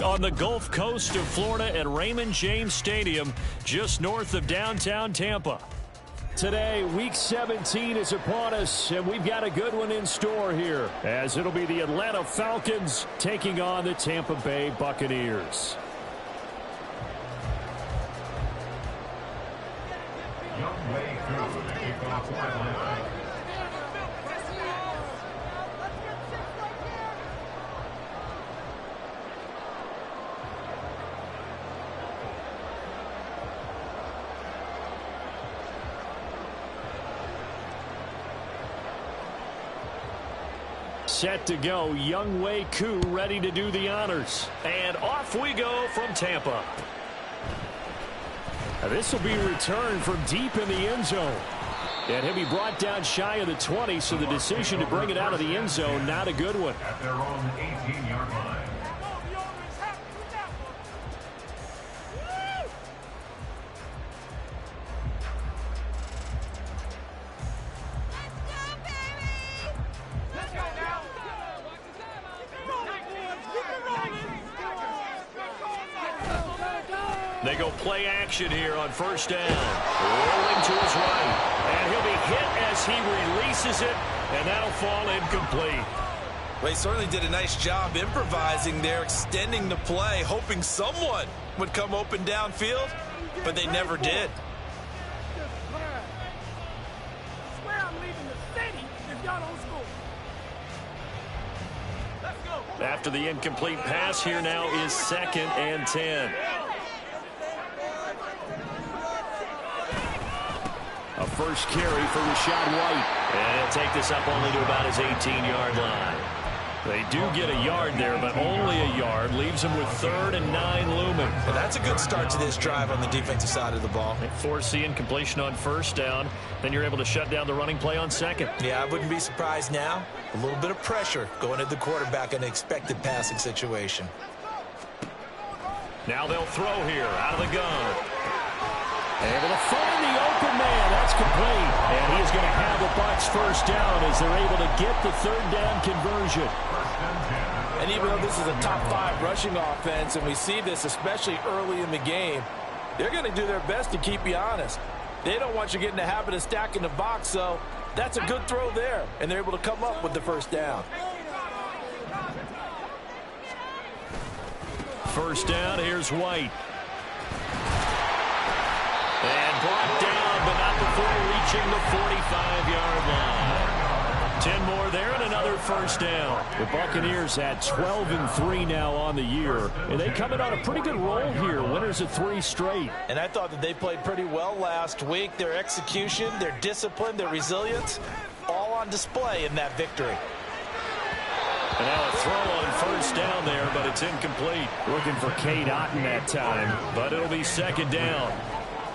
On the Gulf Coast of Florida at Raymond James Stadium, just north of downtown Tampa. Today, Week 17 is upon us, and we've got a good one in store here, as it'll be the Atlanta Falcons taking on the Tampa Bay Buccaneers. Set to go, Younghoe Koo ready to do the honors. And off we go from Tampa. This will be returned from deep in the end zone. And he'll be brought down shy of the 20, so the decision to bring it out of the end zone, not a good one. At their own 18-yard line. They go play action here on first down. Rolling to his right. And he'll be hit as he releases it, and that'll fall incomplete. Well, he certainly did a nice job improvising there, extending the play, hoping someone would come open downfield, but they never did. After the incomplete pass, here now is 2nd and 10. A first carry for Rachaad White. And he'll take this up only to about his 18-yard line. They do get a yard there, but only a yard. Leaves them with 3rd and 9 looming. Well, that's a good start to this drive on the defensive side of the ball. They force the incompletion on first down. Then you're able to shut down the running play on 2nd. Yeah, I wouldn't be surprised now. A little bit of pressure going at the quarterback in an expected passing situation. Now they'll throw here out of the gun. Able to find the open man. That's complete. And he's going to have the Bucs first down as they're able to get the 3rd down conversion. And even though this is a top 5 rushing offense, and we see this especially early in the game, they're going to do their best to keep you honest. They don't want you getting the habit of stacking the box, so that's a good throw there. And they're able to come up with the first down. First down, here's White. And brought down, but not before reaching the 45-yard line. 10 more there and another first down. The Buccaneers at 12-3 now on the year. And they come in on a pretty good roll here. Winners of 3 straight. And I thought that they played pretty well last week. Their execution, their discipline, their resilience, all on display in that victory. And now a throw on first down there, but it's incomplete. Looking for Cade Otton that time, but it'll be 2nd down.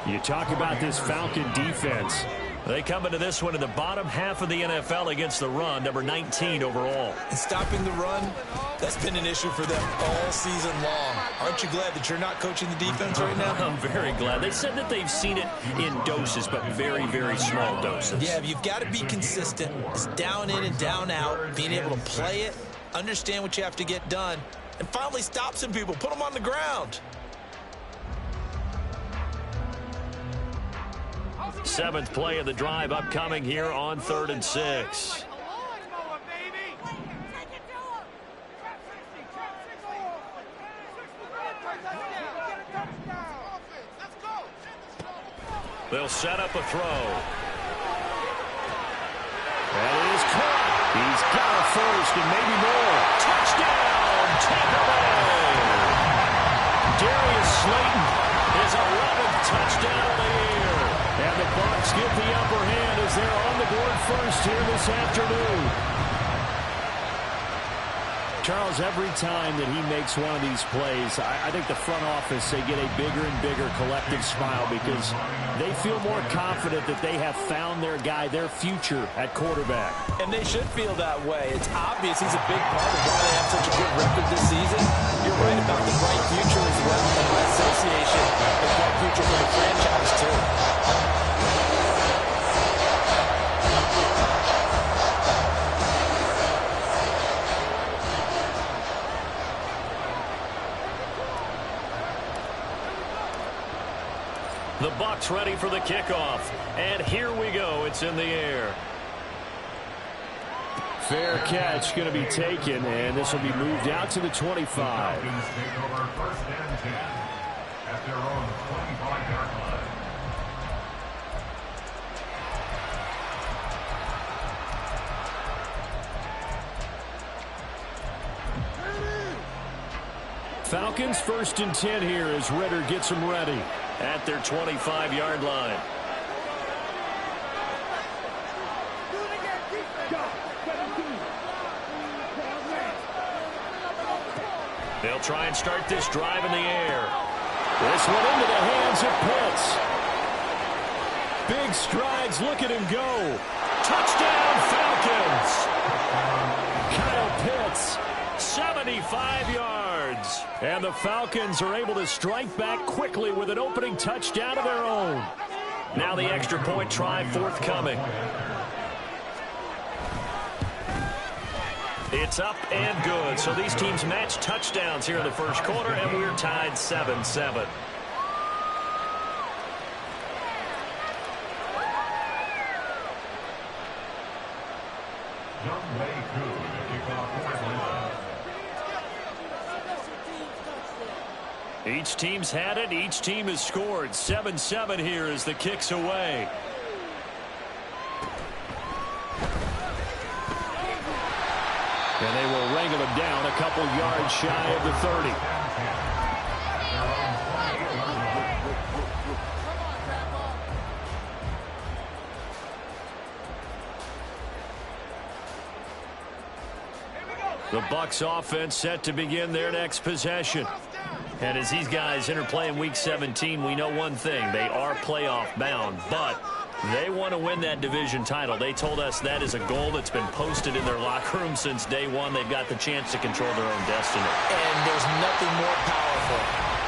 You talk about this Falcon defense. They come into this one in the bottom half of the NFL against the run, number 19 overall. And stopping the run, that's been an issue for them all season long. Aren't you glad that you're not coaching the defense right now? I'm very glad. They said that they've seen it in doses, but very, very small doses. Yeah, you've got to be consistent. It's down in and down out, being able to play it, understand what you have to get done, and finally stop some people, put them on the ground. 7th play of the drive upcoming here on 3rd and 6. They'll set up a throw. That is caught. He's got a first and maybe more. Touchdown, Tampa Bay. Darius Slayton, his 11th touchdown of the year. And the Bucs get the upper hand as they're on the board first here this afternoon. Charles, every time that he makes one of these plays, I think the front office, they get a bigger and bigger collective smile because they feel more confident that they have found their guy, their future at quarterback. And they should feel that way. It's obvious he's a big part of why they have such a good record this season. You're right about the bright future as well, and by association, the bright future for the franchise, too. The Bucs ready for the kickoff. And here we go. It's in the air. Fair catch going to be taken, and this will be moved out to the 25. Falcons take over 1st and 10 at their own 25-yard line. Falcons 1st and 10 here as Ritter gets them ready at their 25-yard line. They'll try and start this drive in the air. This one into the hands of Pitts. Big strides. Look at him go. Touchdown, Falcons. Kyle Pitts, 75 yards. And the Falcons are able to strike back quickly with an opening touchdown of their own. Now the extra point try forthcoming. It's up and good. So these teams match touchdowns here in the first quarter, and we're tied 7-7. Each team's had it. Each team has scored. 7-7 here as the kick's away. And they will wrangle him down a couple yards shy of the 30. The Bucs offense set to begin their next possession. And as these guys interplay in Week 17, we know one thing. They are playoff bound, but they want to win that division title. They told us that is a goal that's been posted in their locker room since day one. They've got the chance to control their own destiny. And there's nothing more powerful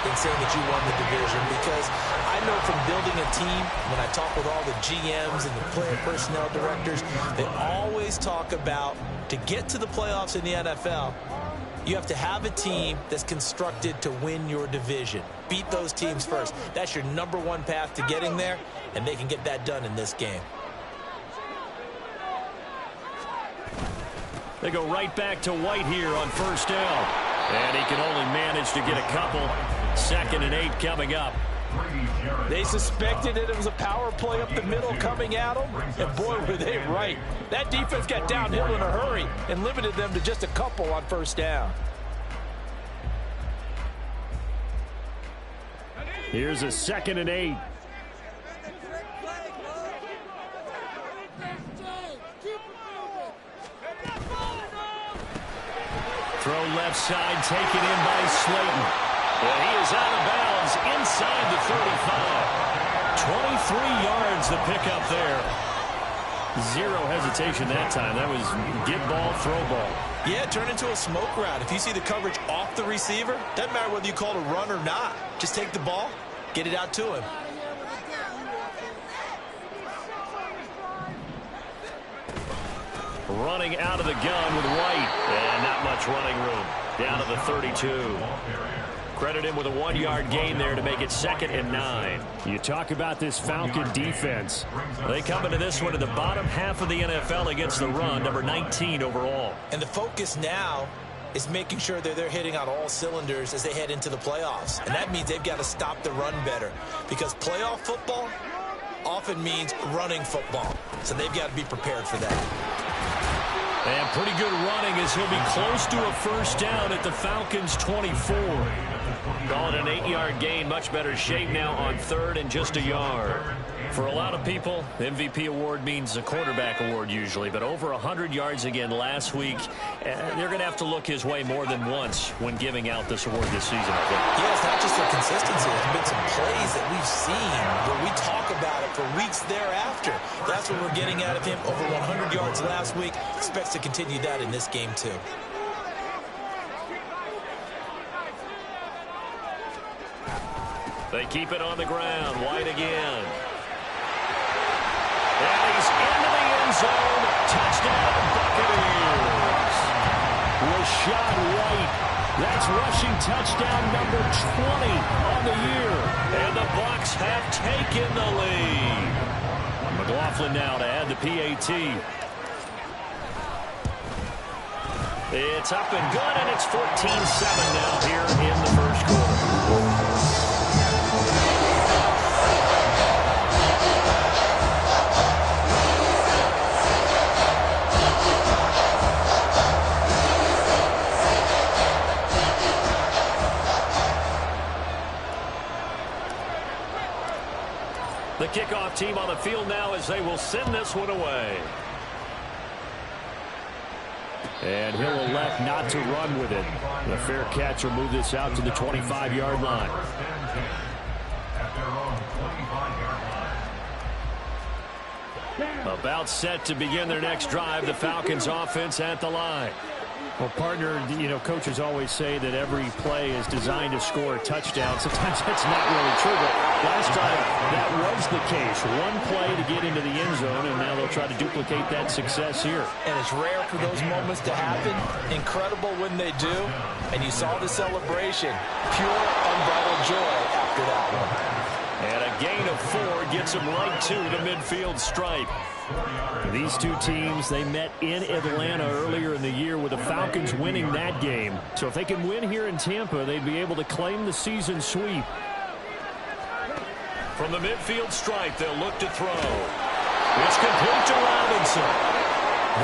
than saying that you won the division, because I know from building a team, when I talk with all the GMs and the player personnel directors, they always talk about, to get to the playoffs in the NFL, you have to have a team that's constructed to win your division. Beat those teams first. That's your #1 path to getting there, and they can get that done in this game. They go right back to White here on first down. And he can only manage to get a couple. 2nd and 8 coming up. They suspected that it was a power play up the middle coming at them, and boy, were they right. That defense got downhill in a hurry and limited them to just a couple on first down. Here's a 2nd and 8. Throw left side, taken in by Slayton. And he is out of bounds inside the 35. 23 yards the pickup there. Zero hesitation that time. That was get ball, throw ball. Yeah, turn into a smoke route. If you see the coverage off the receiver, doesn't matter whether you call it a run or not. Just take the ball, get it out to him. Running out of the gun with White. And not much running room. Down to the 32. Credit him with a 1-yard gain there to make it 2nd and 9. You talk about this Falcon defense. They come into this one in the bottom half of the NFL against the run, number 19 overall. And the focus now is making sure that they're hitting on all cylinders as they head into the playoffs. And that means they've got to stop the run better, because playoff football often means running football. So they've got to be prepared for that. And pretty good running as he'll be close to a first down at the Falcons' 24. Call it an 8-yard gain. Much better shape now on 3rd and just a yard. For a lot of people, the MVP award means a quarterback award usually, but over 100 yards again last week. They're going to have to look his way more than once when giving out this award this season, I think. Yeah, it's not just the consistency. There's been some plays that we've seen where we talk about it for weeks thereafter. That's what we're getting out of him. Over 100 yards last week. Expects to continue that in this game, too. They keep it on the ground. White again. And he's into the end zone. Touchdown, Buccaneers. Rashad White That's rushing touchdown number 20 on the year. And the Bucs have taken the lead. McLaughlin now to add the PAT. It's up and good, and it's 14-7 now here in the first quarter. The kickoff team on the field now as they will send this one away. And he'll elect not to run with it. The fair catch will move this out to the 25-yard line. About set to begin their next drive, the Falcons offense at the line. Well, partner, coaches always say that every play is designed to score a touchdown. Sometimes that's not really true, but last time that was the case. One play to get into the end zone, and now they'll try to duplicate that success here. And it's rare for those moments to happen. Incredible when they do. And you saw the celebration. Pure, unbridled joy after that one. And a gain of 4 gets them right to the midfield stripe. These two teams, they met in Atlanta earlier in the year with the Falcons winning that game. So if they can win here in Tampa, they'd be able to claim the season sweep. From the midfield stripe, they'll look to throw. It's complete to Robinson.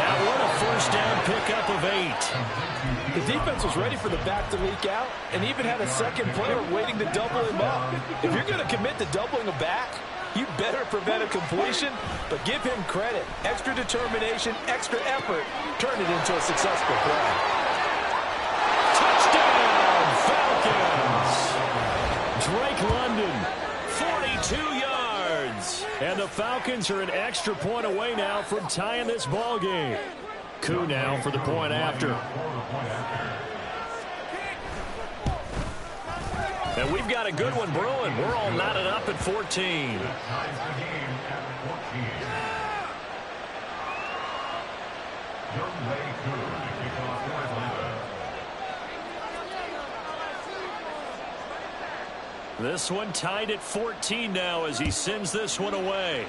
That one a first down pickup of 8. The defense was ready for the back to leak out and even had a second player waiting to double him up. If you're going to commit to doubling a back, you better prevent a completion, but give him credit. Extra determination, extra effort, turn it into a successful play. Touchdown, Falcons! Drake London, 42 yards. And the Falcons are an extra point away now from tying this ball game. Koo now for the point after. And we've got a good one brewing. We're all knotted up at 14. This one tied at 14 now as he sends this one away.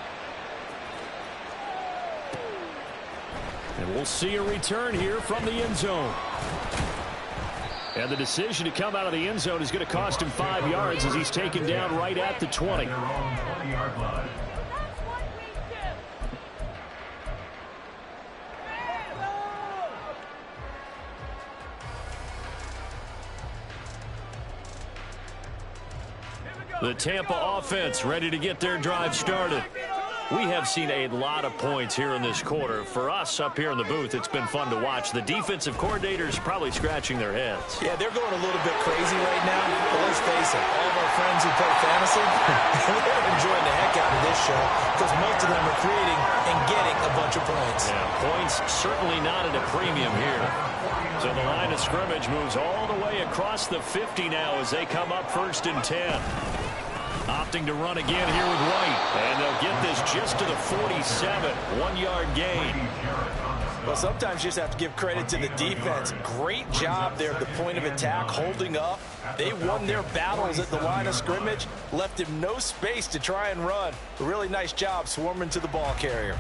And we'll see a return here from the end zone. And the decision to come out of the end zone is going to cost him 5 yards as he's taken down right at the 20. The Tampa offense ready to get their drive started. We have seen a lot of points here in this quarter. For us up here in the booth, it's been fun to watch. The defensive coordinators probably scratching their heads. Yeah, they're going a little bit crazy right now. But let's face it, all of our friends who play fantasy, they're enjoying the heck out of this show because most of them are creating and getting a bunch of points. Yeah, points certainly not at a premium here. So the line of scrimmage moves all the way across the 50 now as they come up 1st and 10. Opting to run again here with White. And they'll get this just to the 47. 1-yard gain. Well, sometimes you just have to give credit to the defense. Great job there at the point of attack, holding up. They won their battles at the line of scrimmage, left him no space to try and run. A really nice job swarming to the ball carrier.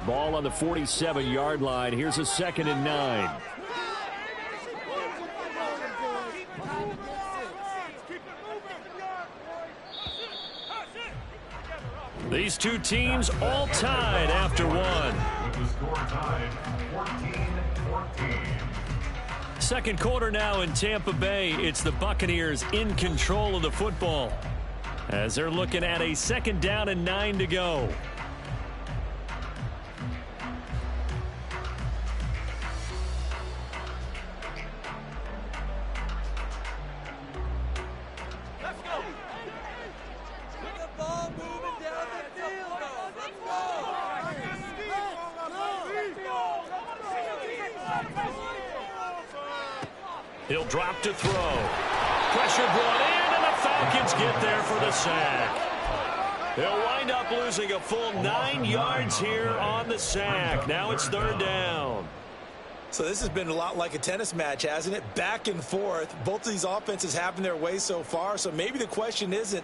Ball on the 47-yard line. Here's a 2nd and 9. These two teams all tied after one. Second quarter now in Tampa Bay. It's the Buccaneers in control of the football as they're looking at a 2nd down and 9 to go. He'll drop to throw. Pressure brought in, and the Falcons get there for the sack. They'll wind up losing a full 9 yards here on the sack. Now it's 3rd down. So this has been a lot like a tennis match, hasn't it? Back and forth. Both of these offenses having their way so far. So maybe the question isn't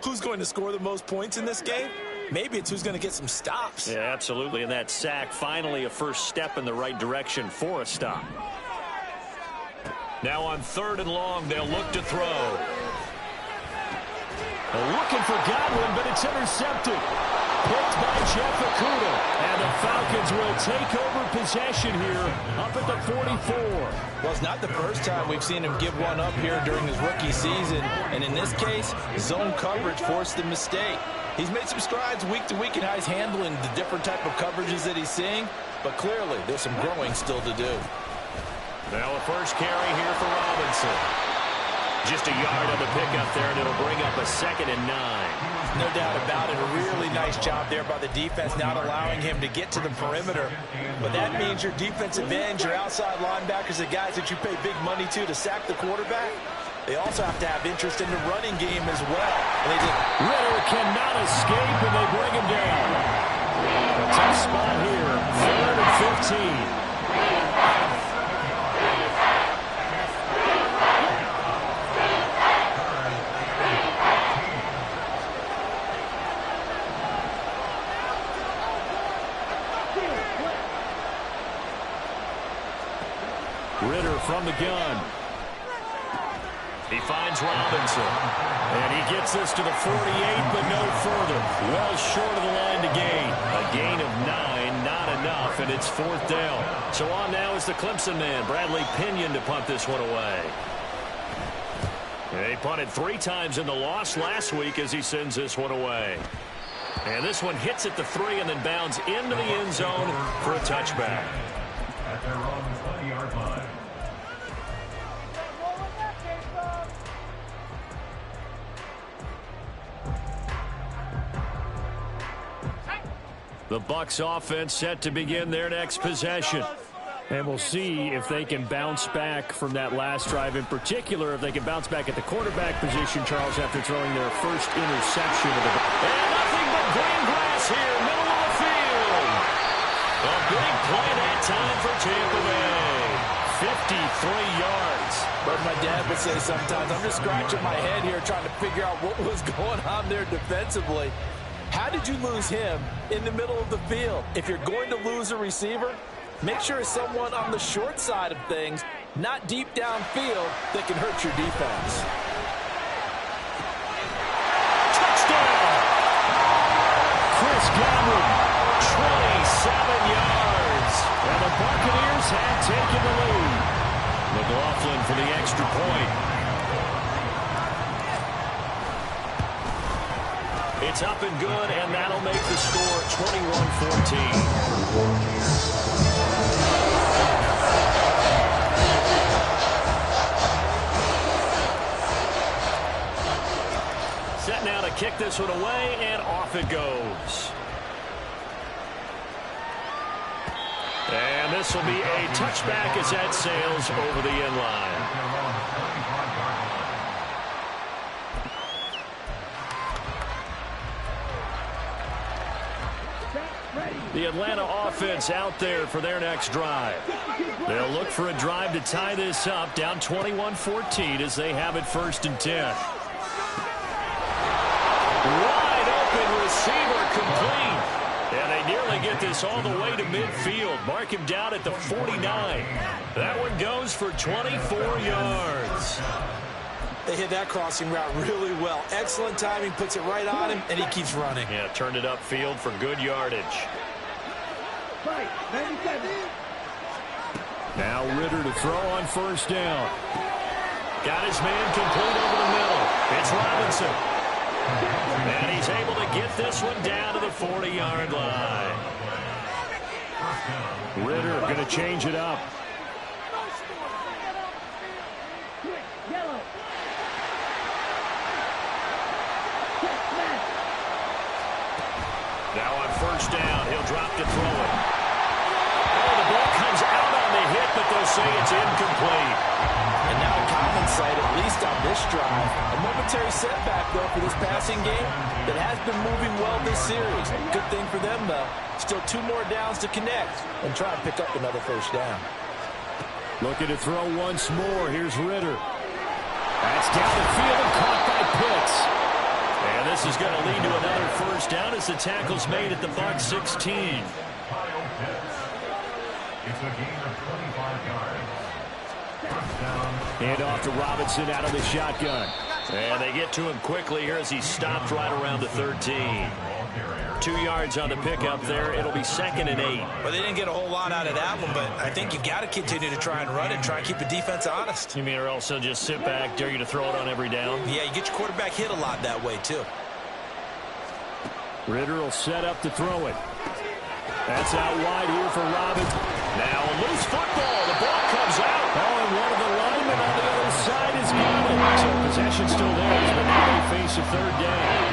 who's going to score the most points in this game. Maybe it's who's going to get some stops. Yeah, absolutely. And that sack, finally a first step in the right direction for a stop. Now on 3rd and long, they'll look to throw. Looking for Godwin, but it's intercepted. Picked by Jeff Okudah. And the Falcons will take over possession here up at the 44. Well, it's not the first time we've seen him give one up here during his rookie season. And in this case, zone coverage forced the mistake. He's made some strides week to week in how he's handling the different type of coverages that he's seeing. But clearly, there's some growing still to do. Now a first carry here for Robinson. Just a yard on the pickup there, and it'll bring up a 2nd and 9. No doubt about it. A really nice job there by the defense, not allowing him to get to the perimeter. But that means your defensive ends, your outside linebackers, the guys that you pay big money to sack the quarterback, they also have to have interest in the running game as well. And Ritter cannot escape, and they bring him down. A tough spot here, 3rd and 15. Ritter from the gun. He finds Robinson. And he gets this to the 48, but no further. Well short of the line to gain. A gain of 9, not enough, and it's 4th down. So on now is the Clemson man, Bradley Pinion, to punt this one away. They punted 3 times in the loss last week as he sends this one away. And this one hits at the 3 and then bounds into the end zone for a touchback. At their own 20-yard line. The Bucs offense set to begin their next possession. And we'll see if they can bounce back from that last drive. In particular, if they can bounce back at the quarterback position, Charles, after throwing their first interception of the... And nothing but green grass here, middle of the field. A big play that time for Tampa Bay. 53 yards. But my dad would say sometimes, I'm just scratching my head here trying to figure out what was going on there defensively. How did you lose him in the middle of the field? If you're going to lose a receiver, make sure it's someone on the short side of things, not deep downfield, that can hurt your defense. Touchdown! Chris Godwin, 27 yards. And the Buccaneers have taken the lead. McLaughlin for the extra point. It's up and good, and that'll make the score 21-14. Set now to kick this one away, and off it goes. And this will be a touchback as that sails over the end line. The Atlanta offense out there for their next drive. They'll look for a drive to tie this up, down 21-14 as they have it 1st and 10. Wide open receiver complete. And they nearly get this all the way to midfield. Mark him down at the 49. That one goes for 24 yards. They hit that crossing route really well. Excellent timing, puts it right on him, and he keeps running. Yeah, turned it upfield for good yardage. Now Ritter to throw on 1st down. Got his man complete over the middle. It's Robinson. And he's able to get this one down to the 40-yard line. Ritter going to change it up. Now on 1st down, he'll drop to throw it. Oh, the ball comes out on the hit, but they'll say it's incomplete. And now a common sight, at least on this drive. A momentary setback, though, for this passing game that has been moving well this series. Good thing for them, though. Still 2 more downs to connect and try and pick up another first down. Looking to throw once more. Here's Ritter. That's down the field and caught by Pitts. And this is going to lead to another first down as the tackle's made at the Bucs 16. It's a gain of 25 yards. First down. Hand off to Robinson out of the shotgun. And they get to him quickly here as he stopped right around the 13. 2 yards on the pickup there. It'll be 2nd and 8. Well, they didn't get a whole lot out of that one, but I think you got to continue to try and run it, try and keep the defense honest. You mean or else they'll just sit back, dare you to throw it on every down? Yeah, you get your quarterback hit a lot that way, too. Ritter will set up to throw it. That's out wide here for Robinson. Now a loose football. The ball comes out. Oh, and one of the linemen on the other side is got it. So possession still there, but now they face a 3rd down.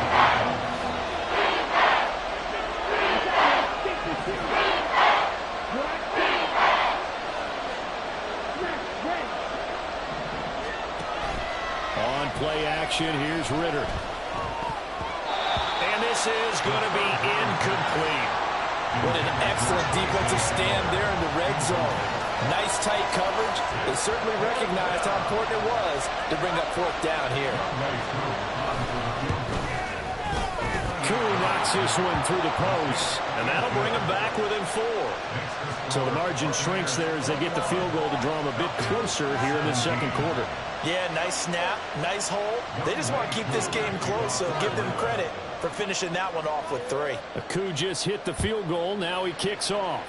On play action, here's Ritter. And this is going to be incomplete. What an excellent defensive stand there in the red zone. Nice tight coverage. They certainly recognized how important it was to bring up 4th down here. Koo knocks this one through the post, and that'll bring him back within 4. So the margin shrinks there as they get the field goal to draw them a bit closer here in the 2nd quarter. Yeah, nice snap, nice hole. They just want to keep this game close, so give them credit for finishing that one off with 3. Koo just hit the field goal. Now he kicks off.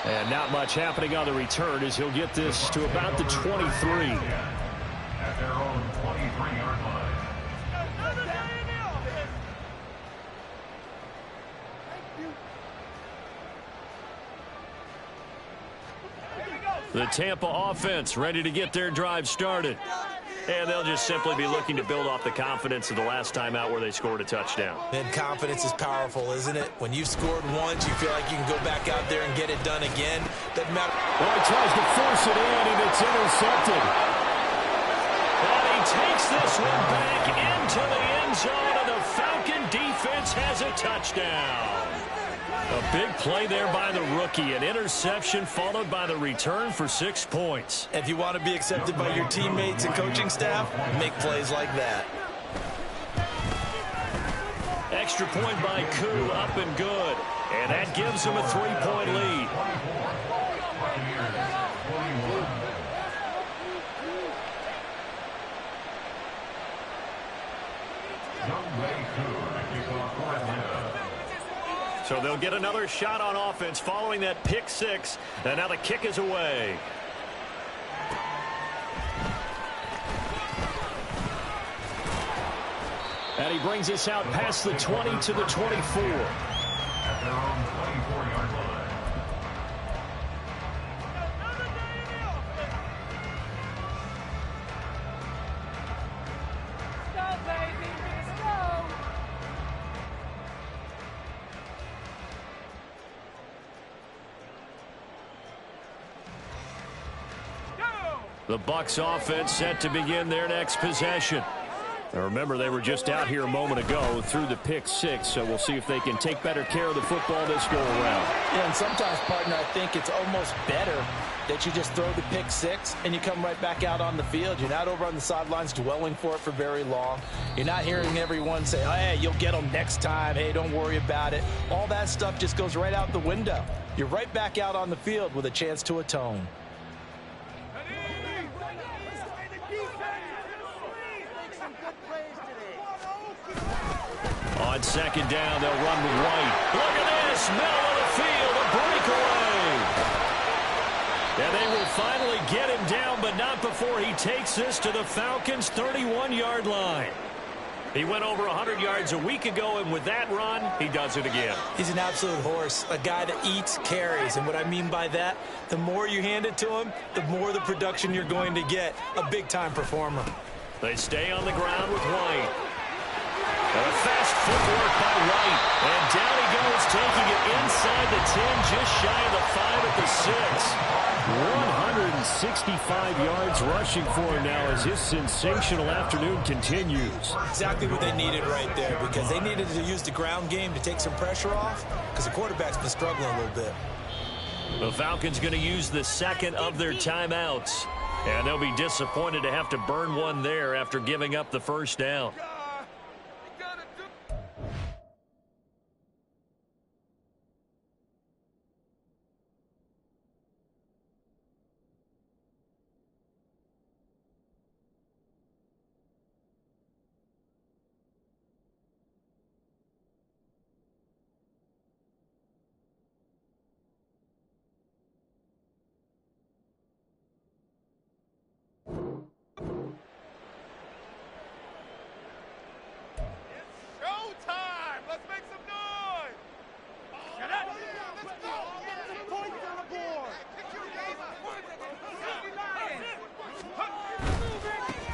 And not much happening on the return as he'll get this to about the 23. At their own 23-yard line. The Tampa offense ready to get their drive started. And they'll just simply be looking to build off the confidence of the last time out where they scored a touchdown. And confidence is powerful, isn't it? When you've scored once, you feel like you can go back out there and get it done again. Doesn't matter. Well, he tries to force it in, and it's intercepted. And he takes this one back into the end zone, and the Falcon defense has a touchdown. A big play there by the rookie. An interception followed by the return for 6 points. If you want to be accepted by your teammates and coaching staff, make plays like that. Extra point by Koo, up and good. And that gives him a 3-point lead. So they'll get another shot on offense following that pick 6. And now the kick is away. And he brings us out past the 20 to the 24. At their own 24-yard line. The Bucs offense set to begin their next possession. Now remember, they were just out here a moment ago through the pick 6, so we'll see if they can take better care of the football this go around. Yeah, and sometimes, partner, I think it's almost better that you just throw the pick 6 and you come right back out on the field. You're not over on the sidelines dwelling for it for very long. You're not hearing everyone say, oh, hey, you'll get them next time. Hey, don't worry about it. All that stuff just goes right out the window. You're right back out on the field with a chance to atone. On 2nd down, they'll run with White. Look at this, middle of the field, a breakaway. And they will finally get him down, but not before he takes this to the Falcons' 31-yard line. He went over 100 yards a week ago, and with that run, he does it again. He's an absolute horse, a guy that eats carries. And what I mean by that, the more you hand it to him, the more the production you're going to get. A big-time performer. They stay on the ground with White. And a fast footwork by White. And down he goes, taking it inside the 10, just shy of the 5 at the 165 yards rushing for him now as his sensational afternoon continues. Exactly what they needed right there, because they needed to use the ground game to take some pressure off, because the quarterback's been struggling a little bit. The Falcons going to use the second of their timeouts, and they'll be disappointed to have to burn one there after giving up the first down.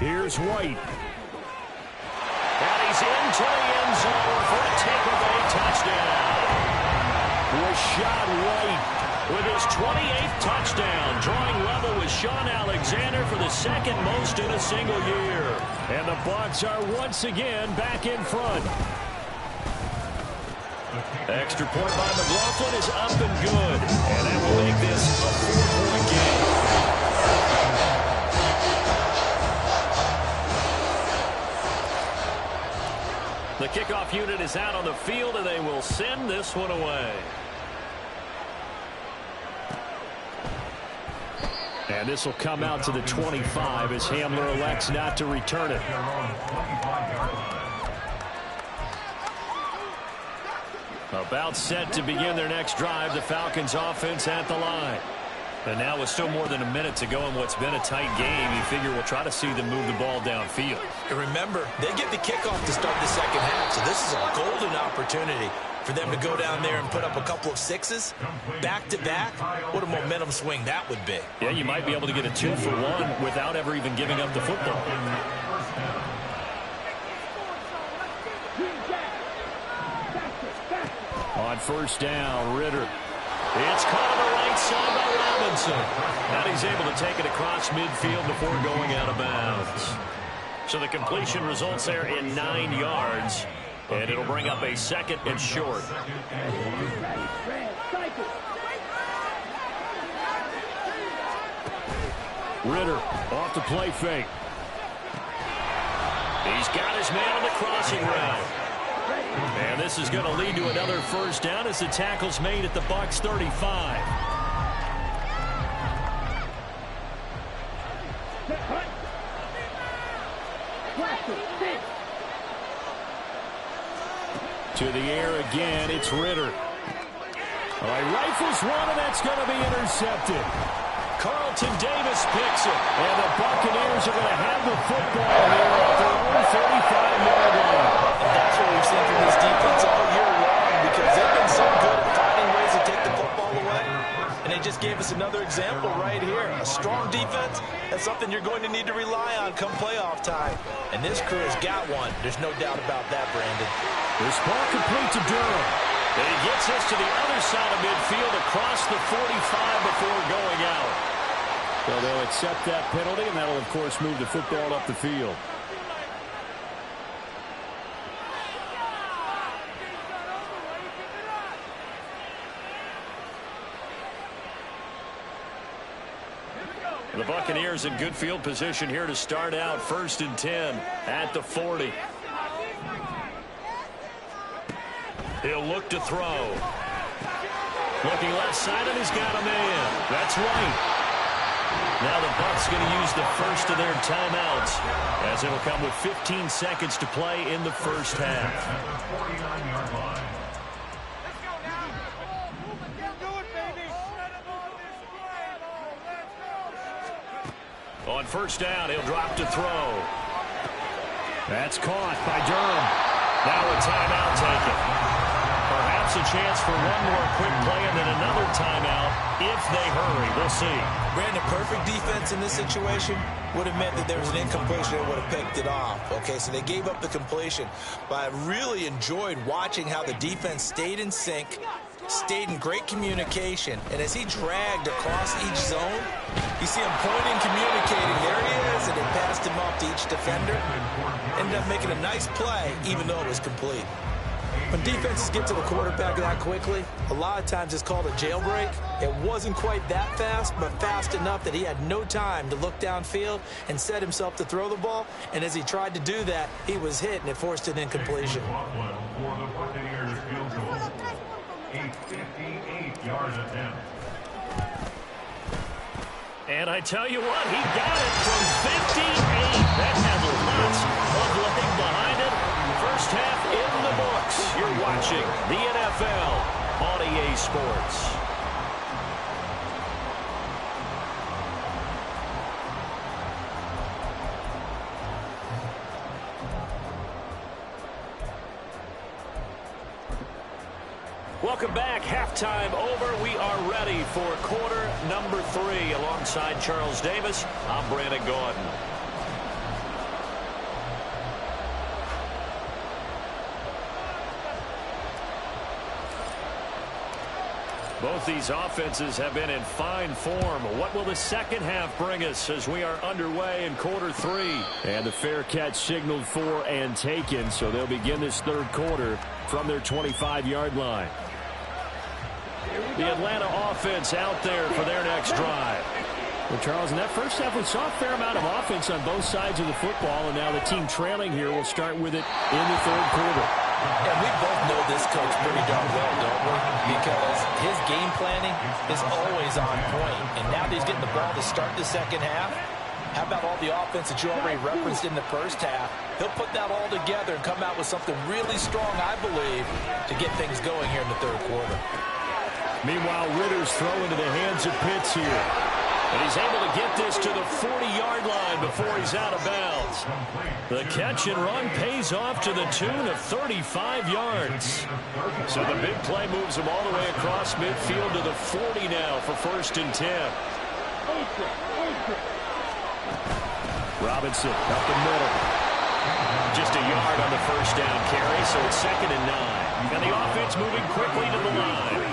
Here's White. And he's into the end zone for a takeaway touchdown. Rashad White with his 28th touchdown, drawing level with Sean Alexander for the second most in a single year. And the Bucs are once again back in front. Extra point by McLaughlin is up and good. And that will make this a 4-point game. The kickoff unit is out on the field, and they will send this one away. And this will come out to the 25 as Hamler elects not to return it. About set to begin their next drive, the Falcons offense at the line. And now with still more than a minute to go in what's been a tight game, you figure we'll try to see them move the ball downfield. And remember, they get the kickoff to start the second half, so this is a golden opportunity for them to go down there and put up a couple of sixes back-to-back. What a momentum swing that would be. Yeah, you might be able to get a 2-for-1 without ever even giving up the football. On first down, Ritter. It's caught on the right side by Robinson. And he's able to take it across midfield before going out of bounds. So the completion results there in 9 yards. And it'll bring up a second and short. Ritter off the play fake. He's got his man on the crossing route. And this is going to lead to another first down as the tackle's made at the Bucs 35. To the air again, it's Ritter. All right, rifles one, and that's going to be intercepted. Carlton Davis picks it, and the Buccaneers are going to have the football here at their own 35-yard line. That's what we've seen from this defense all year long, because they've been so good at finding ways to take the football away. And they just gave us another example right here. A strong defense, that's something you're going to need to rely on come playoff time. And this crew has got one. There's no doubt about that, Brandon. This ball complete to Durham. And he gets us to the other side of midfield across the 45 before going out. So they'll accept that penalty, and that'll, of course, move the football up the field. The Buccaneers in good field position here to start out. 1st and 10 at the 40. He'll look to throw. Looking left side, and he's got a man. That's right. Now the Bucs going to use the first of their timeouts, as it'll come with 15 seconds to play in the first half. On first down, he'll drop to throw. That's caught by Durham. Now a timeout taken. Perhaps a chance for one more quick play and then another timeout if they hurry. We'll see. Brandon, perfect defense in this situation would have meant that there was an incompletion that would have picked it off. Okay, so they gave up the completion. But I really enjoyed watching how the defense stayed in sync, stayed in great communication, and as he dragged across each zone, you see him pointing, communicating. There he is, and they passed him off to each defender. Ended up making a nice play, even though it was complete. When defenses get to the quarterback that quickly, a lot of times it's called a jailbreak. It wasn't quite that fast, but fast enough that he had no time to look downfield and set himself to throw the ball. And as he tried to do that, he was hit, and it forced an incompletion. For the Buccaneers field goal. A 58-yard attempt. And I tell you what, he got it from 58. That had lots of leg behind it. First half in the books. You're watching the NFL on EA Sports. Welcome back. Halftime over. We are ready for quarter number 3. Alongside Charles Davis, I'm Brandon Gordon. Both these offenses have been in fine form. What will the second half bring us as we are underway in quarter 3? And the fair catch signaled for and taken, so they'll begin this third quarter from their 25-yard line. The Atlanta offense out there for their next drive. Well, Charles, in that first half, we saw a fair amount of offense on both sides of the football, and now the team trailing here will start with it in the third quarter. And we both know this coach pretty darn well, don't we? Because his game planning is always on point. And now that he's getting the ball to start the second half, how about all the offense that you already referenced in the first half? He'll put that all together and come out with something really strong, I believe, to get things going here in the third quarter. Meanwhile, Ritter's throw into the hands of Pitts here. And he's able to get this to the 40-yard line before he's out of bounds. The catch and run pays off to the tune of 35 yards. So the big play moves him all the way across midfield to the 40 now for 1st and 10. Robinson up the middle. Just a yard on the first down carry, so it's 2nd and 9. And the offense moving quickly to the line.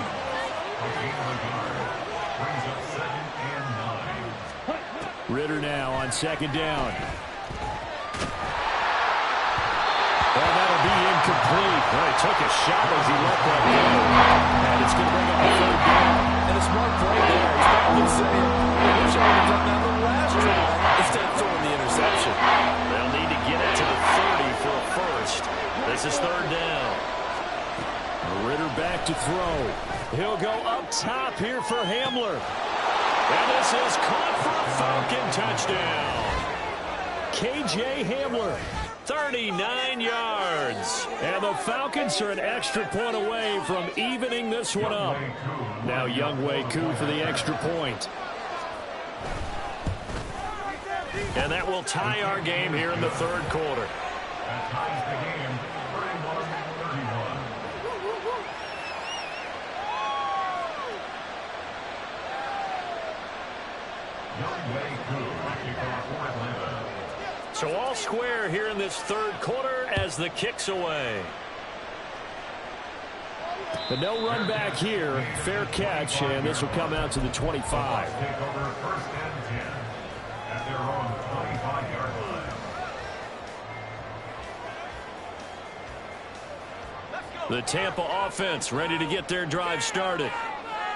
Ritter now on 2nd down. And that'll be incomplete. Well, he took a shot as he let that go. And it's going to bring up a 3rd down. And a smart play there. He's probably saying, I wish I would have done that on the last drive instead of throwing the interception. They'll need to get it to the 30 for a first. This is 3rd down. Ritter back to throw. He'll go up top here for Hamler. And this is caught for a Falcon touchdown. K.J. Hamler, 39 yards. And the Falcons are an extra point away from evening this one up. Now Younghoe Koo for the extra point. And that will tie our game here in the third quarter. That ties the game 31-31. So all square here in this third quarter as the kick's away. But no run back here. Fair catch, and this will come out to the 25. Take over 1st and 10 at their own 25-yard line. The Tampa offense ready to get their drive started.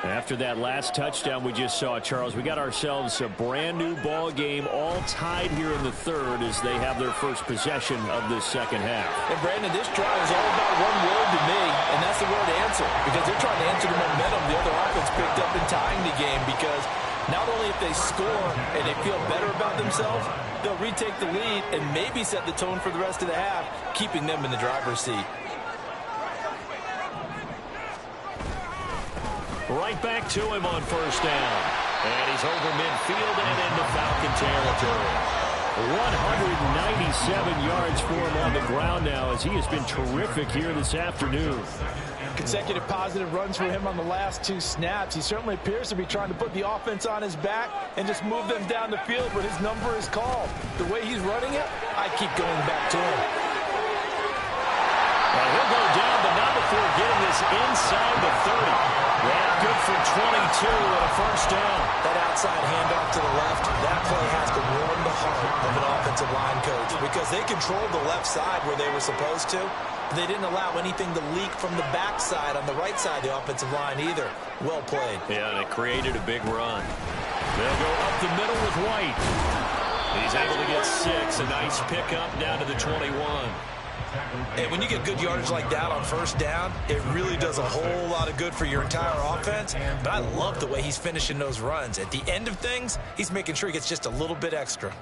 After that last touchdown we just saw, Charles, we got ourselves a brand new ball game, all tied here in the third as they have their first possession of this second half. And Brandon, this drive is all about one word to me, and that's the word answer, because they're trying to answer the momentum the other offense picked up in tying the game, because not only if they score and they feel better about themselves, they'll retake the lead and maybe set the tone for the rest of the half, keeping them in the driver's seat. Right back to him on 1st down. And he's over midfield and into Falcon territory. 197 yards for him on the ground now as he has been terrific here this afternoon. Consecutive positive runs for him on the last 2 snaps. He certainly appears to be trying to put the offense on his back and just move them down the field when his number is called. The way he's running it, I keep going back to him. Well, he'll go down, but not before getting this inside the 30. offensive line coach, because they controlled the left side where they were supposed to. They didn't allow anything to leak from the backside on the right side of the offensive line either. Well played. Yeah, and it created a big run. They'll go up the middle with White. He's able to get 6. A nice pickup down to the 21. And when you get good yardage like that on first down, it really does a whole lot of good for your entire offense. But I love the way he's finishing those runs. At the end of things, he's making sure he gets just a little bit extra.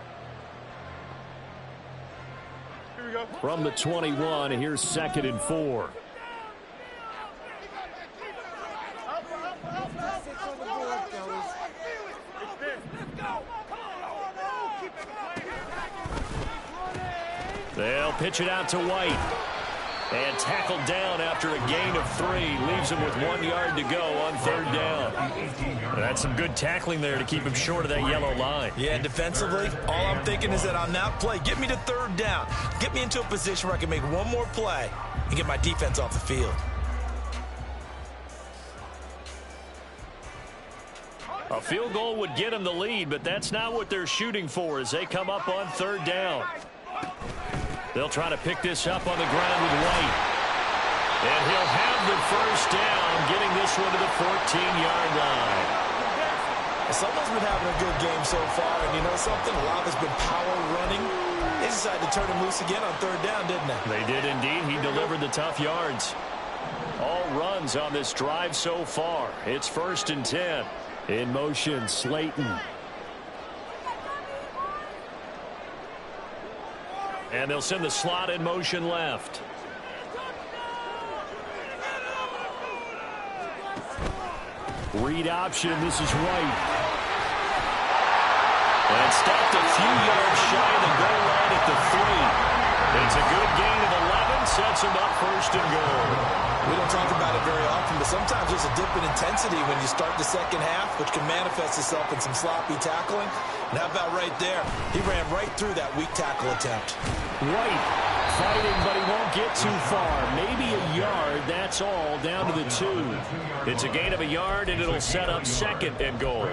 From the 21, here's 2nd and 4. They'll pitch it out to White. And tackled down after a gain of 3. Leaves him with 1 yard to go on 3rd down. That's some good tackling there to keep him short of that yellow line. Yeah, defensively, all I'm thinking is that on that play, get me to 3rd down. Get me into a position where I can make one more play and get my defense off the field. A field goal would get him the lead, but that's not what they're shooting for as they come up on 3rd down. They'll try to pick this up on the ground with White. And he'll have the 1st down, getting this one to the 14-yard line. Someone's been having a good game so far, and you know something? A lot has been power running. They decided to turn him loose again on 3rd down, didn't they? They did indeed. He delivered the tough yards. All runs on this drive so far. It's 1st and 10. In motion, Slayton. And they'll send the slot in motion left. Read option. This is White. And stopped a few yards shy of the goal line at the 3. It's a good gain of 11. Sets him up 1st and goal. We don't talk about it very often, but sometimes there's a dip in intensity when you start the second half, which can manifest itself in some sloppy tackling. And how about right there? He ran right through that weak tackle attempt. White fighting, but he won't get too far. Maybe a yard, that's all, down to the 2. It's a gain of a yard, and it'll set up 2nd and goal.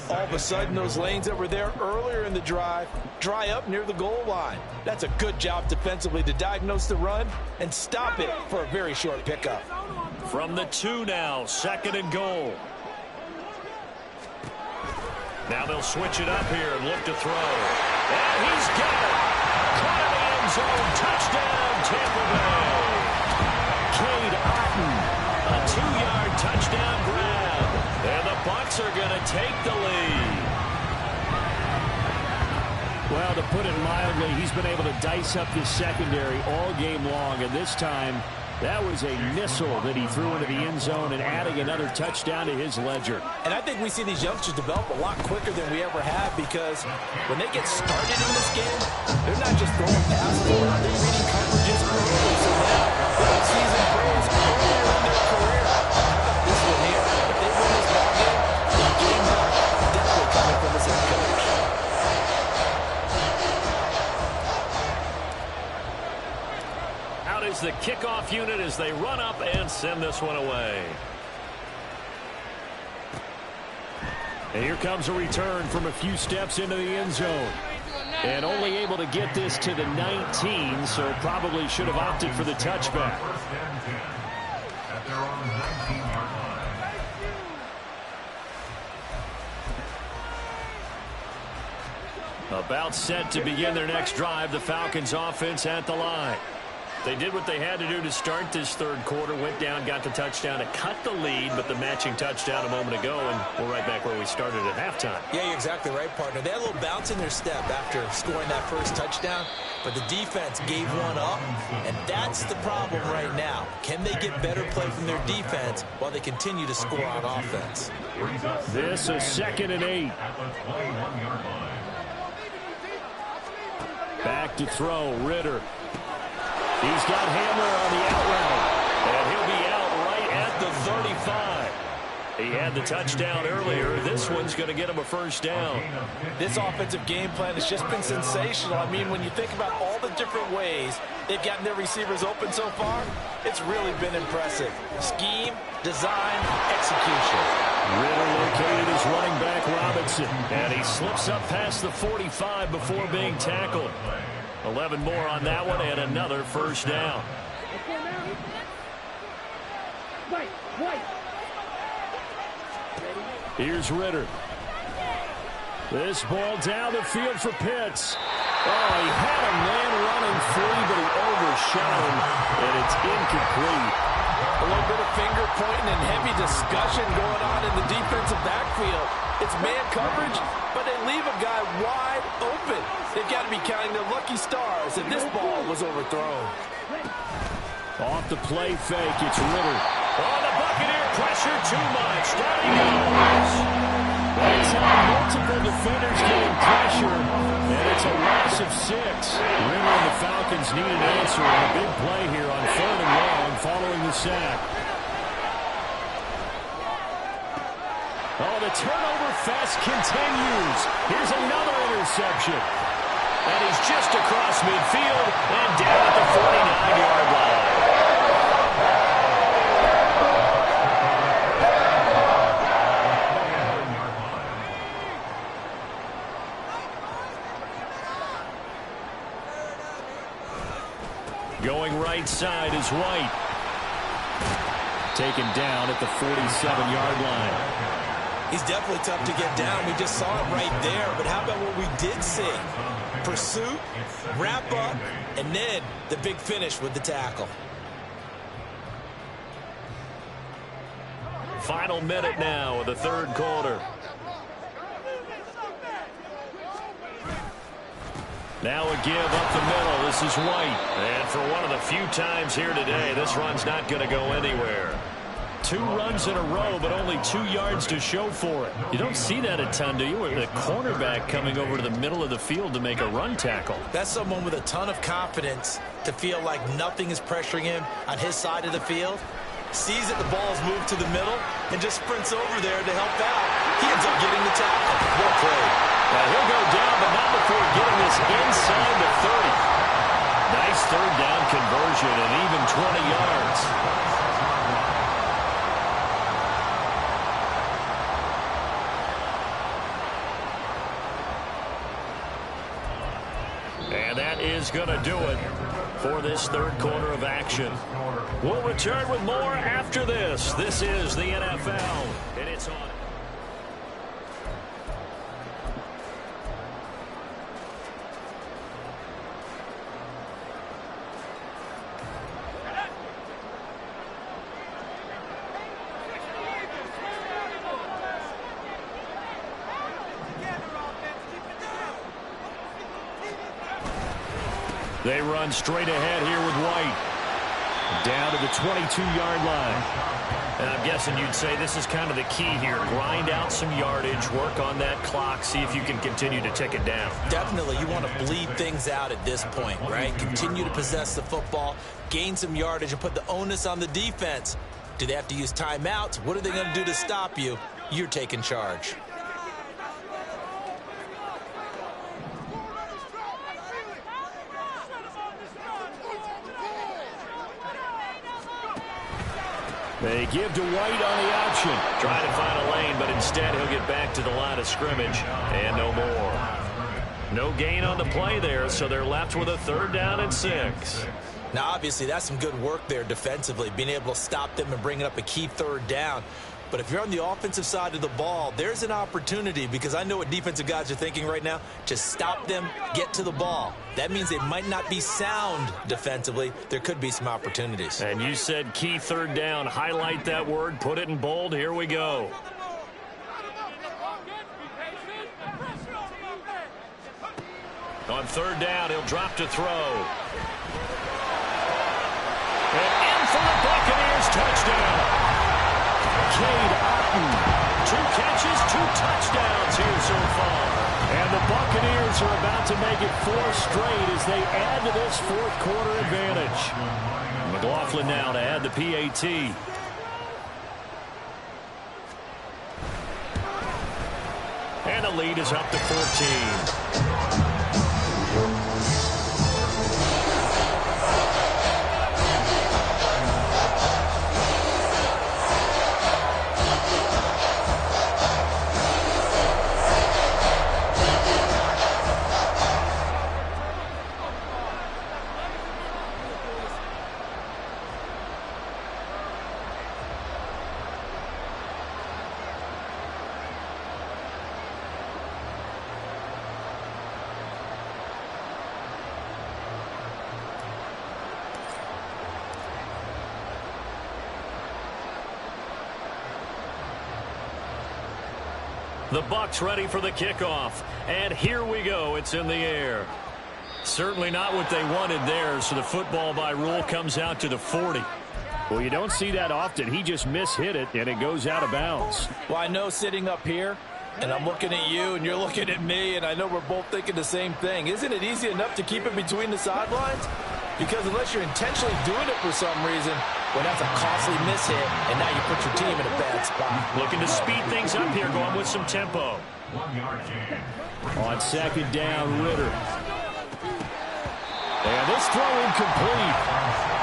All of a sudden, those lanes that were there earlier in the drive dry up near the goal line. That's a good job defensively to diagnose the run and stop it for a very short pickup. From the 2 now, 2nd and goal. Now they'll switch it up here and look to throw. And he's got it. Caught in the end zone. Touchdown, Tampa Bay. Cade Otton, a 2-yard touchdown grab. And the Bucs are going to take the lead. Well, to put it mildly, he's been able to dice up this secondary all game long. And this time, that was a missile that he threw into the end zone and adding another touchdown to his ledger. And I think we see these youngsters develop a lot quicker than we ever have, because when they get started in this game, they're not just throwing passes, they're reading coverages early. So now, they're season pros earlier in their career. How about this one here? If they win this ball game, the game definitely coming from this head coach. Is the kickoff unit as they run up and send this one away. And here comes a return from a few steps into the end zone. And only able to get this to the 19, so probably should have opted for the touchback. About set to begin their next drive, the Falcons offense at the line. They did what they had to do to start this 3rd quarter, went down, got the touchdown to cut the lead, but the matching touchdown a moment ago, and we're right back where we started at halftime. Yeah, you're exactly right, partner. They had a little bounce in their step after scoring that first touchdown, but the defense gave one up, and that's the problem right now. Can they get better play from their defense while they continue to score on offense? This is 2nd and 8. Back to throw, Ritter. He's got Hamler on the out route, and he'll be out right at the 35. He had the touchdown earlier. This one's going to get him a 1st down. This offensive game plan has just been sensational. I mean, when you think about all the different ways they've gotten their receivers open so far, it's really been impressive. Scheme, design, execution. Ritter located his running back Robinson, and he slips up past the 45 before being tackled. 11 more on that one, and another first down. Here's Ritter. This ball down the field for Pitts. Oh, he had a man running free, but he overshot him, and it's incomplete. A little bit of finger pointing and heavy discussion going on in the defensive backfield. It's man coverage, but they leave a guy wide open. They've got to be counting their lucky stars, and this ball was overthrown. Off the play fake, it's Ritter. Oh, the Buccaneer pressure too much. Down he goes. That's how multiple defenders getting pressure, and it's a loss of 6. Ritter and the Falcons need an answer, and a big play here on 3rd and long following the sack. Oh, the turnover fest continues. Here's another interception. And he's just across midfield and down at the 49-yard line. Going right side is White. Taken down at the 47-yard line. He's definitely tough to get down. We just saw it right there. But how about what we did see? Pursuit, wrap up, and then the big finish with the tackle. Final minute now of the 3rd quarter. Now a give up the middle. This is White. And for one of the few times here today, this run's not going to go anywhere. 2 runs in a row, but only 2 yards to show for it. You don't see that a ton, do you? With a cornerback coming over to the middle of the field to make a run tackle. That's someone with a ton of confidence to feel like nothing is pressuring him on his side of the field. Sees that the ball's moved to the middle and just sprints over there to help out. He ends up getting the tackle. Well played. Now he'll go down, but not before getting this inside the 30. Nice 3rd down conversion and even 20 yards. And that is going to do it for this 3rd quarter of action. We'll return with more after this. This is the NFL, and it's on. They run straight ahead here with White. Down to the 22-yard line. And I'm guessing you'd say this is kind of the key here. Grind out some yardage, work on that clock, see if you can continue to tick it down. Definitely. You want to bleed things out at this point, right? Continue to possess the football, gain some yardage, and put the onus on the defense. Do they have to use timeouts? What are they going to do to stop you? You're taking charge. They give to White on the option. Trying to find a lane, but instead he'll get back to the line of scrimmage. And no more. No gain on the play there, so they're left with a 3rd down and 6. Now, obviously, that's some good work there defensively, being able to stop them and bringing up a key 3rd down. But if you're on the offensive side of the ball, there's an opportunity, because I know what defensive guys are thinking right now. Just stop them, get to the ball. That means they might not be sound defensively. There could be some opportunities. And you said key 3rd down. Highlight that word, put it in bold. Here we go. On 3rd down, he'll drop to throw. And in for the Buccaneers touchdown. Cade Otton, 2 catches, 2 touchdowns here so far. And the Buccaneers are about to make it 4 straight as they add to this 4th quarter advantage. McLaughlin now to add the PAT. And the lead is up to 14. The Bucs ready for the kickoff. And here we go. It's in the air. Certainly not what they wanted there, so the football by rule comes out to the 40. Well, you don't see that often. He just mishit it, and it goes out of bounds. Well, I know sitting up here, and I'm looking at you, and you're looking at me, and I know we're both thinking the same thing. Isn't it easy enough to keep it between the sidelines? Because unless you're intentionally doing it for some reason, well, that's a costly mishit, and now you put your team in a bad spot. Looking to speed things up here, going with some tempo. 1 yard gain. On second down, Ritter. And this throw incomplete.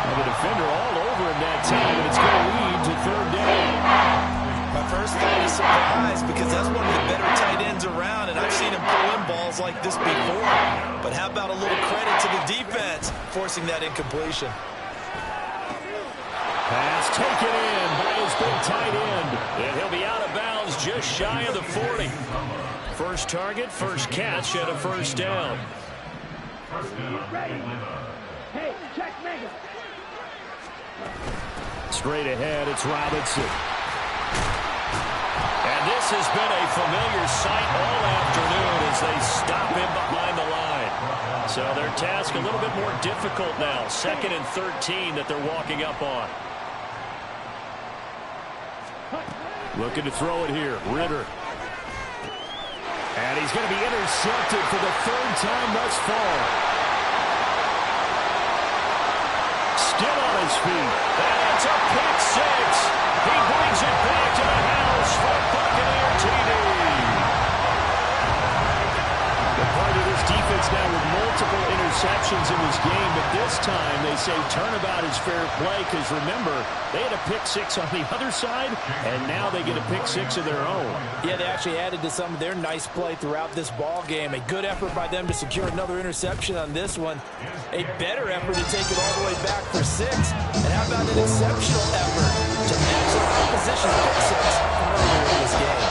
And the defender all over him that time, and it's going to lead to third down. My first thought is surprise, because that's one of the better tight ends around, and I've seen him pull in balls like this before. But how about a little credit to the defense forcing that incompletion? Pass taken in by his big tight end. And he'll be out of bounds just shy of the 40. First target, first catch, and a first down. Hey, check Megan. Straight ahead, it's Robinson. And this has been a familiar sight all afternoon as they stop him behind the line. So their task a little bit more difficult now. 2nd and 13 that they're walking up on. Looking to throw it here, Ritter. And he's going to be intercepted for the 3rd time thus far. Still on his feet. And it's a pick 6. He brings it back to the house for Buccaneer TD. The part of this defense now with multiple interceptions in this game, but this time they say turnabout is fair play because remember, they had a pick 6 on the other side, and now they get a pick 6 of their own. Yeah, they actually added to some of their nice play throughout this ball game. A good effort by them to secure another interception on this one. A better effort to take it all the way back for 6. And how about an exceptional effort to match the opposition's pick 6 from earlier in this game?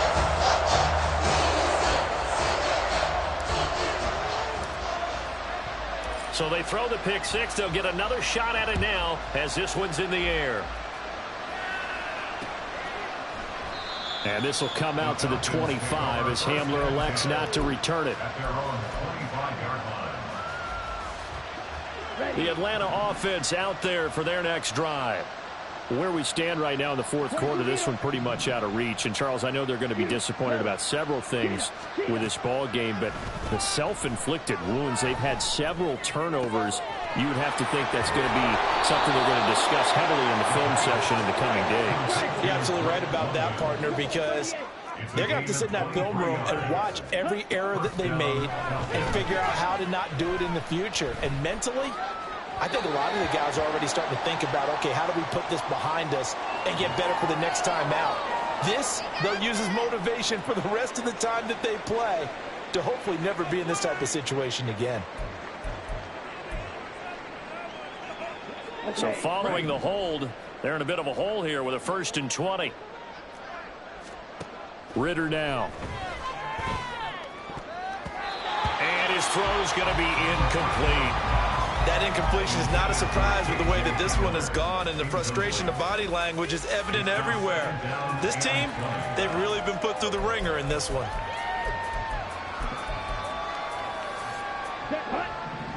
So they throw the pick 6. They'll get another shot at it now as this one's in the air. And this will come out to the 25 as Hamler elects not to return it. At their own 25-yard line. The Atlanta offense out there for their next drive. Where we stand right now in the 4th quarter, this one pretty much out of reach. And, Charles, I know they're going to be disappointed about several things with this ball game, but the self-inflicted wounds, they've had several turnovers. You would have to think that's going to be something they're going to discuss heavily in the film session in the coming days. You're absolutely right about that, partner, because they're going to have to sit in that film room and watch every error that they made and figure out how to not do it in the future. And mentally, I think a lot of the guys are already starting to think about, okay, how do we put this behind us and get better for the next time out? This, they'll use as motivation for the rest of the time that they play to hopefully never be in this type of situation again. So following the hold, they're in a bit of a hole here with a 1st and 20. Ritter now. And his throw's going to be incomplete. That incompletion is not a surprise with the way that this one has gone, and the frustration of body language is evident everywhere. This team, they've really been put through the ringer in this one.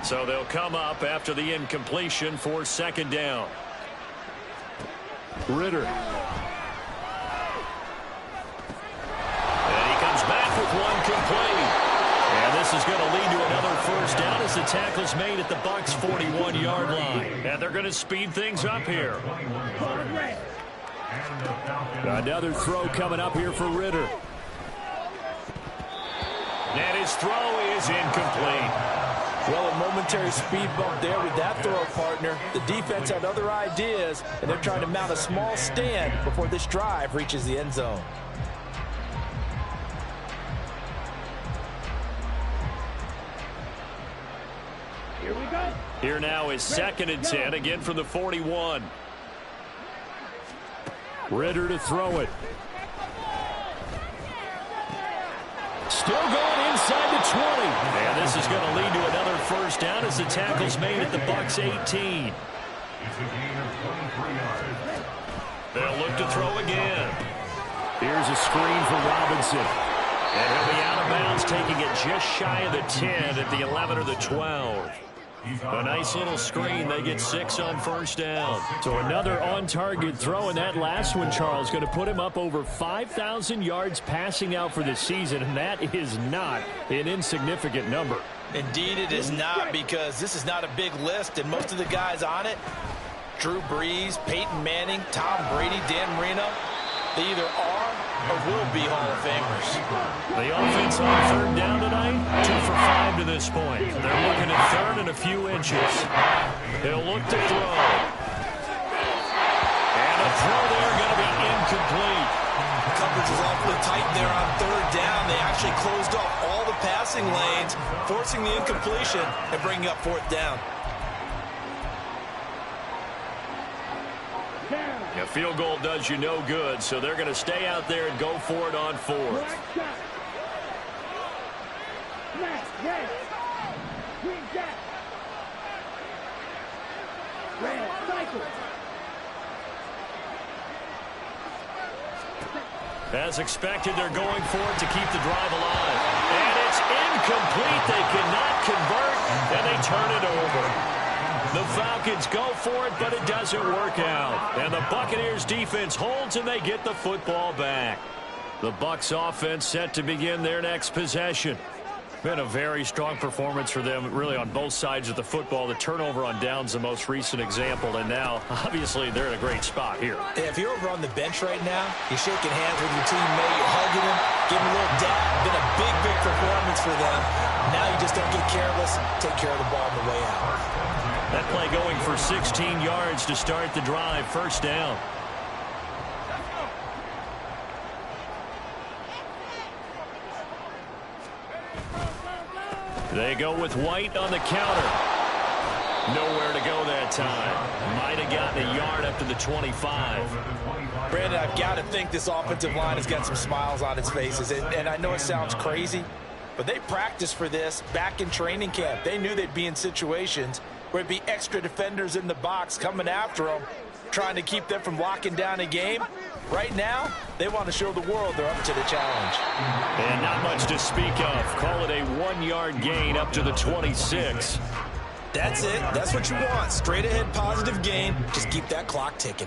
So they'll come up after the incompletion for 2nd down. Ritter. And he comes back with one complete. And this is going to lead to another 1st down as the tackle's made at the Bucs' 41-yard line. And they're going to speed things up here. Another throw coming up here for Ritter. And his throw is incomplete. Well, a momentary speed bump there with that throw, partner. The defense had other ideas, and they're trying to mount a small stand before this drive reaches the end zone. Here we go. Here now is 2nd and 10, again from the 41. Ritter to throw it. Still going inside the 20. And this is going to lead to another 1st down as the tackle's made at the Bucs' 18. It's a gain of 23 yards. They'll look to throw again. Here's a screen for Robinson. And he'll be out of bounds, taking it just shy of the 10 at the 11 or the 12. A nice little screen. They get 6 on first down. So another on-target throw, and that last one, Charles, going to put him up over 5,000 yards passing out for the season, and that is not an insignificant number. Indeed it is not, because this is not a big list, and most of the guys on it, Drew Brees, Peyton Manning, Tom Brady, Dan Marino, they either are or will be Hall of Famers. The offense on third down tonight, 2 for 5 to this point. They're looking at third and a few inches. He'll look to throw. And a throw there going to be incomplete. Coverage is awfully tight there on third down. They actually closed off all the passing lanes, forcing the incompletion and bringing up fourth down. A field goal does you no good, so they're going to stay out there and go for it on fourth. As expected, they're going for it to keep the drive alive. And it's incomplete. They cannot convert, and they turn it over. The Falcons go for it, but it doesn't work out. And the Buccaneers defense holds, and they get the football back. The Bucs offense set to begin their next possession. Been a very strong performance for them, really, on both sides of the football. The turnover on downs, the most recent example, and now, obviously, they're in a great spot here. If you're over on the bench right now, you're shaking hands with your teammate, you're hugging him, giving a little dab. Been a big, big performance for them. Now you just don't get careless. Take care of the ball on the way out. That play going for 16 yards to start the drive. First down. They go with White on the counter. Nowhere to go that time. Might have gotten a yard up to the 25. Brandon, I've got to think this offensive line has got some smiles on its faces. And I know it sounds crazy, but they practiced for this back in training camp. They knew they'd be in situations where it'd be extra defenders in the box coming after them, trying to keep them from locking down a game. Right now, they want to show the world they're up to the challenge. And not much to speak of. Call it a 1-yard gain up to the 26. That's it. That's what you want. Straight ahead positive gain. Just keep that clock ticking.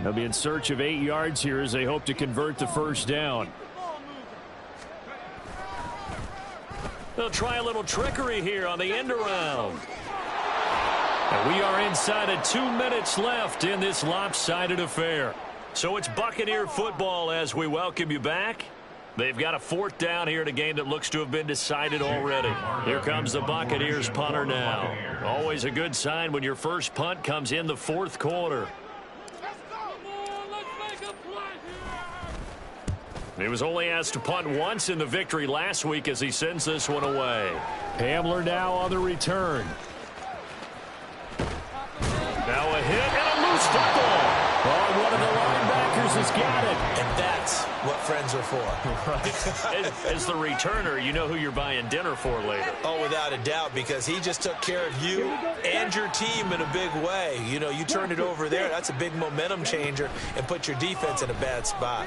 They'll be in search of 8 yards here as they hope to convert the first down. They'll try a little trickery here on the end around. And we are inside of 2 minutes left in this lopsided affair. So it's Buccaneer football as we welcome you back. They've got a fourth down here in a game that looks to have been decided already. Here comes the Buccaneers punter now. Always a good sign when your first punt comes in the fourth quarter. He was only asked to punt once in the victory last week as he sends this one away. Hamler now on the return. Now a hit and a loose football. Oh, one of the linebackers has got it. And that's what friends are for. Right. As the returner, you know who you're buying dinner for later. Oh, without a doubt, because he just took care of you and your team in a big way. You know, you turned it over there. That's a big momentum changer and put your defense in a bad spot.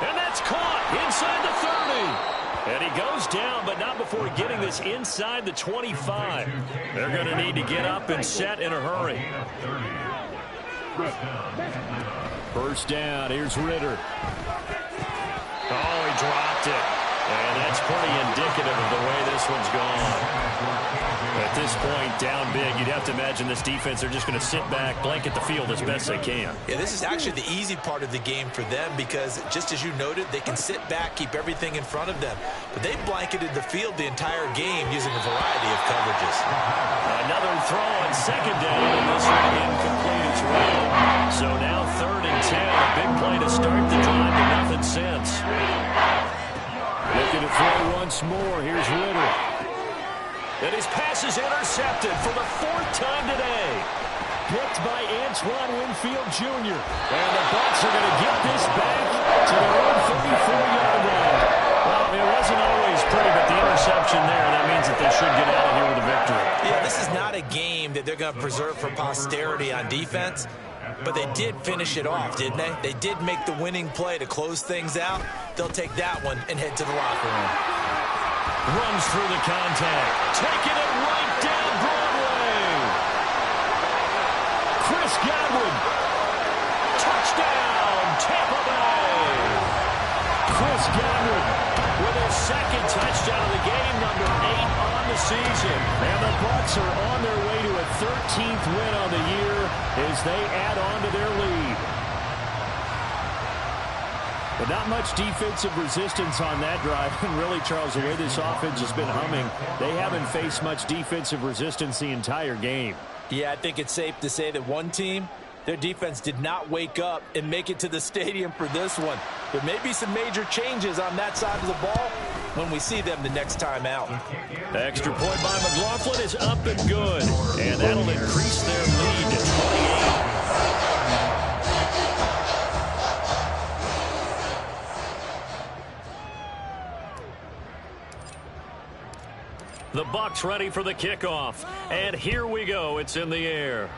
And that's caught inside the 30. And he goes down, but not before getting this inside the 25. They're going to need to get up and set in a hurry. First down. Here's Ritter. Oh, he dropped it. And that's pretty indicative of the way this one's gone. At this point, down big, you'd have to imagine this defense, they're just going to sit back, blanket the field as best they can. Yeah, this is actually the easy part of the game for them because, just as you noted, they can sit back, keep everything in front of them. But they blanketed the field the entire game using a variety of coverages. Another throw on second down, and this one incomplete as well. So now 3rd and 10, a big play to start the drive, but nothing since. Looking to throw once more. Here's Ritter. And his pass is intercepted for the 4th time today. Picked by Antoine Winfield Jr. And the Bucs are going to get this back to their own 34-yard line. Well, it wasn't always pretty, but the interception there, that means that they should get out of here with a victory. Yeah, this is not a game that they're going to preserve for posterity on defense, but they did finish it off, didn't they? They did make the winning play to close things out. They'll take that one and head to the locker room. Runs through the contact. Taking it right down Broadway. Chris Godwin. Touchdown, Tampa Bay. Chris Godwin with his second touchdown of the game, number 8 on the season. And the Bucs are on their way to a 13th win on the year as they add on to their lead. But not much defensive resistance on that drive. And really, Charles, the way this offense has been humming, they haven't faced much defensive resistance the entire game. Yeah, I think it's safe to say that one team, their defense did not wake up and make it to the stadium for this one. There may be some major changes on that side of the ball when we see them the next time out. The extra point by McLaughlin is up and good. And that'll increase their lead to 28. The Bucs ready for the kickoff. And here we go. It's in the air.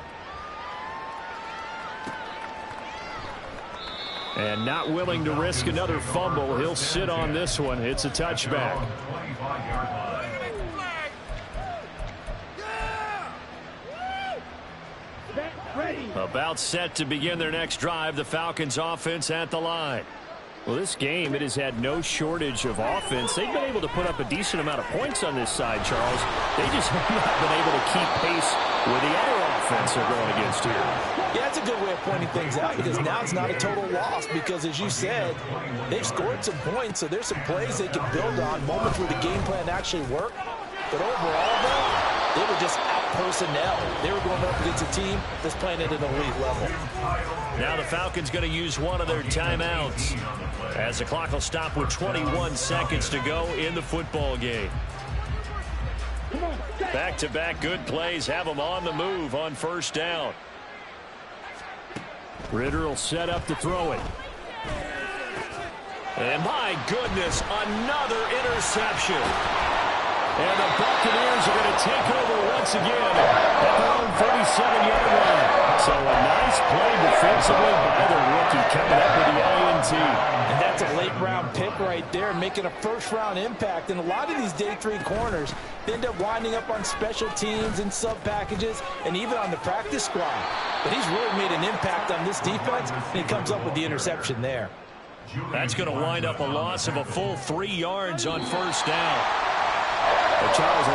And not willing to risk another fumble. He'll sit on this one. It's a touchback. About set to begin their next drive. The Falcons offense at the line. Well, this game, it has had no shortage of offense. They've been able to put up a decent amount of points on this side, Charles. They just have not been able to keep pace with the other offense they're going against here. Yeah, that's a good way of pointing things out because now it's not a total loss because, as you said, they've scored some points, so there's some plays they can build on, moments where the game plan actually worked. But overall, though, they were just out-personnel. They were going up against a team that's playing at an elite level. Now the Falcons going to use one of their timeouts as the clock will stop with 21 seconds to go in the football game. Back-to-back good plays have them on the move on first down. Ritter will set up to throw it. And my goodness, another interception. And the Buccaneers are going to take over once again at their own 37-yard line. So a nice play defensively by the rookie coming up with the INT. And that's a late-round pick right there, making a first-round impact. And a lot of these day 3 corners, they end up winding up on special teams and sub-packages and even on the practice squad. But he's really made an impact on this defense, and he comes up with the interception there. That's going to wind up a loss of a full 3 yards on first down. But Charles,